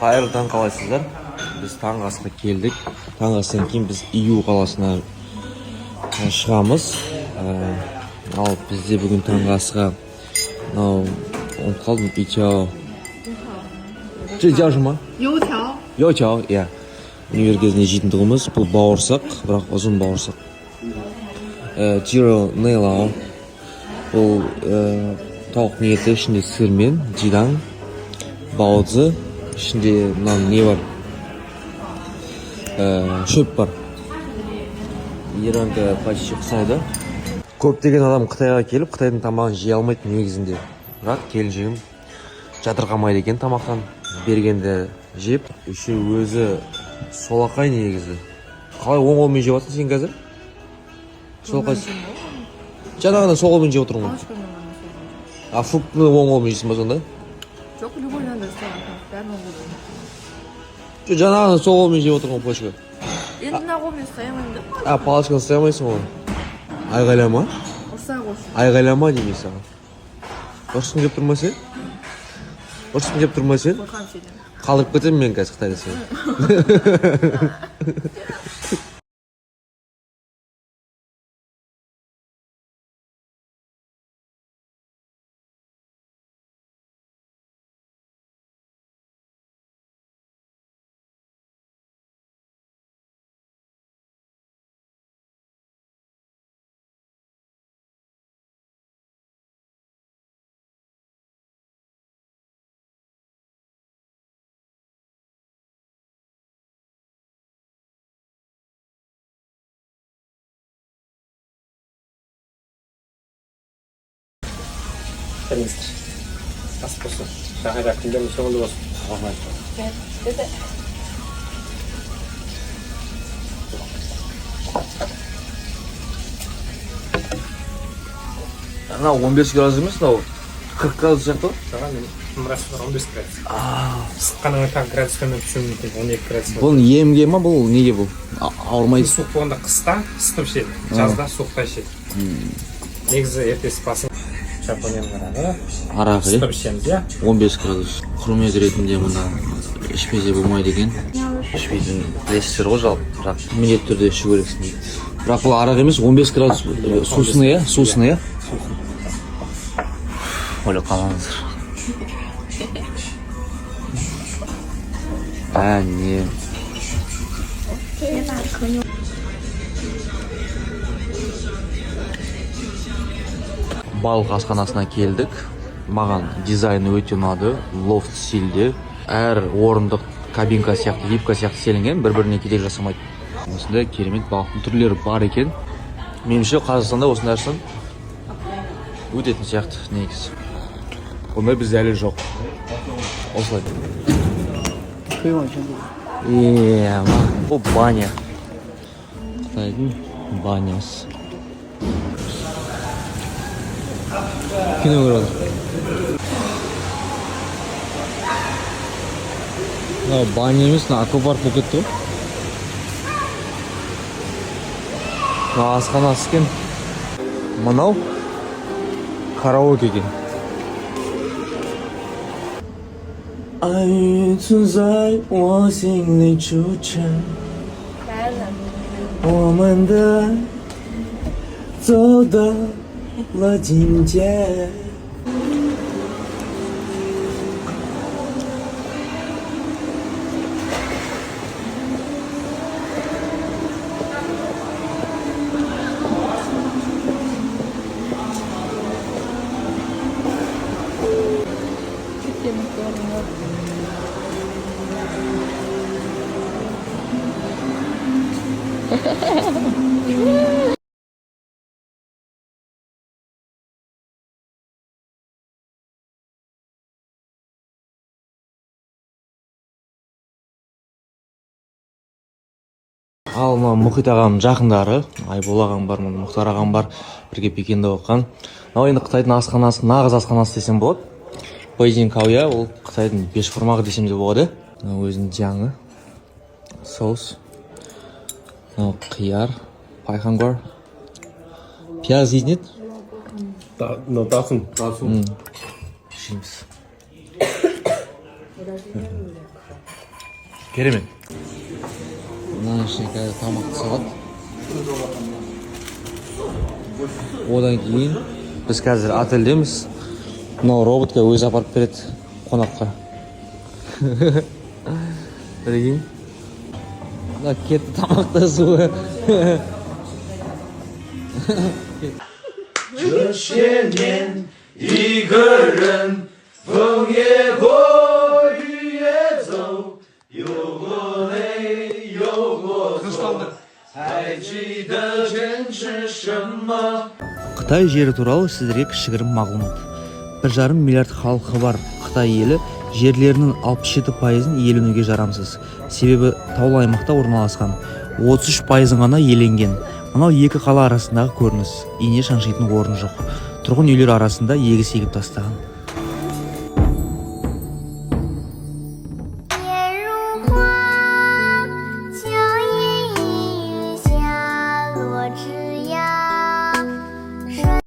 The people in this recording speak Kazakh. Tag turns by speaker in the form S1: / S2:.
S1: Қайырлы таң, қалайсыздар? Біз таңғы асқа келдік. Таңғы астан кейін біз Иу қаласына шығамыз. Ал бізде бүгін таңғы асқа ұмытып қалдым, ичао. ма? Йоутяо, иә. Универ кезінде жейтін тұғымыз. Бұл бауырсақ, бірақ ұзын бауырсақ. Джиро нейлао. Бұл тауық ниеті, ішінде сырмен, жидаң, баудзы, ішінде мынау не бар? Шөп бар. Иранға почти ұқсайды. Көптеген адам Қытайға келіп, Қытайдың тамағын жей алмайды негізінде. Бірақ келіншегім жатырқамайды екен тамақтан. Бергенде жеп, үші өзі солақай негізі. Қалай оң қолмен жеп жатсың сен қазір? Солақайсың. Жаңағыдан сол қолмен жеп отырмын. Фруктыны оң қолмен жейсің ба сонда?
S2: Жоқ, любой надо солақай. Бәрін оң қолмен.
S1: Жаңағыдан сол қолмен жеп отырмын палочка.
S2: Енді мына қолмен ұстай алмаймын да.
S1: Палочканы ұстай алмайсың ғой. Айғайлама.
S2: Ұрса қойшы.
S1: Айғайлама демей саған. Ұрысқың деп тұрма сен? Ұрысқың деп тұрма сен?
S2: Қорқам сенен.
S1: Қалдырып кетемін мен қазір Қытайда сен.
S3: Minister. Ас болсын. Жағайда күндерің соңында болсын. Рахмет.
S1: Анау 15 градус емес, анау 40 градус сияқты ғой?
S3: Саған мен температура 15 градус. Сыққаныңа тағы градуспен түсуі мүмкін, 12 градус.
S1: Бұл емге ма, бұл неге бұл? Ауырмайды.
S3: Суық болғанда қыста ыстып ішеді, жазда суықта ішеді. Негізі ертесі басың Жапонияның арағы.
S1: Арағы,
S3: ыстып ішеміз, иә?
S1: 15 градус. Құрмет ретінде мұнда ішпесе болмайды екен. Ішпейтін білесіздер ғой жалпы, бірақ міндетті түрде ішу керексің дейді. Бірақ бұл арақ емес, 15 градус сусыны, иә? Сусыны, иә? Ойлап қалмаңыздар. Не. Балық асханасына келдік. Маған дизайны өте ұнады. Лофт стильде. Әр орындық кабинка сияқты, випка сияқты селінген, бір-біріне кедергі жасамайды. Осындай керемет балықтың түрлері бар екен. Меніңше Қазақстанда осындай ашсан өтетін сияқты негізі. Ондай бізде әлі жоқ. Осылай. Бұл баня. Қытайдың банясы. Кино көреді. Баня емес, аквапарк болып кетті ғой. Асханасы екен. Мынау караоке екен. 爱与存在我心里出尘，我们的爱走到了境界。Ал мына Мұхит ағамның жақындары, Айбол ағам бар, Мұхтар ағам бар, бірге Пекинде оқыған. Мынау енді Қытайдың асханасы, нағыз асханасы десем болады. Бейжің кауя, ол Қытайдың бешбармағы десем де болады. Мынау өзінің жаңы, соус, мынау қияр, пайхан бар. Пияз жейтін еді?
S3: Дасым.
S1: Жейміз. Керемет. Мына ішіне қазір тамақты салады. Одан кейін біз қазір отельдеміз. Мынау роботқа өзі апарып береді қонаққа. Білген? Мына кетті тамақта суы.
S4: 这些年，一个人风也过，雨也走，有过泪，有过错，还记得坚持什么？
S1: Қытай жері туралы сіздерге кішігірім мағлұмат. 1,5 миллиард халқы бар Қытай елі жерлерінің 67%-ын иеленуге жарамсыз. Себебі таулы аймақта орналасқан. 33%-ын ғана иеленген. Мынау екі қала арасындағы көрініс. Ине шаншитын орын жоқ. Тұрғын үйлер арасында егіс егіп тастаған.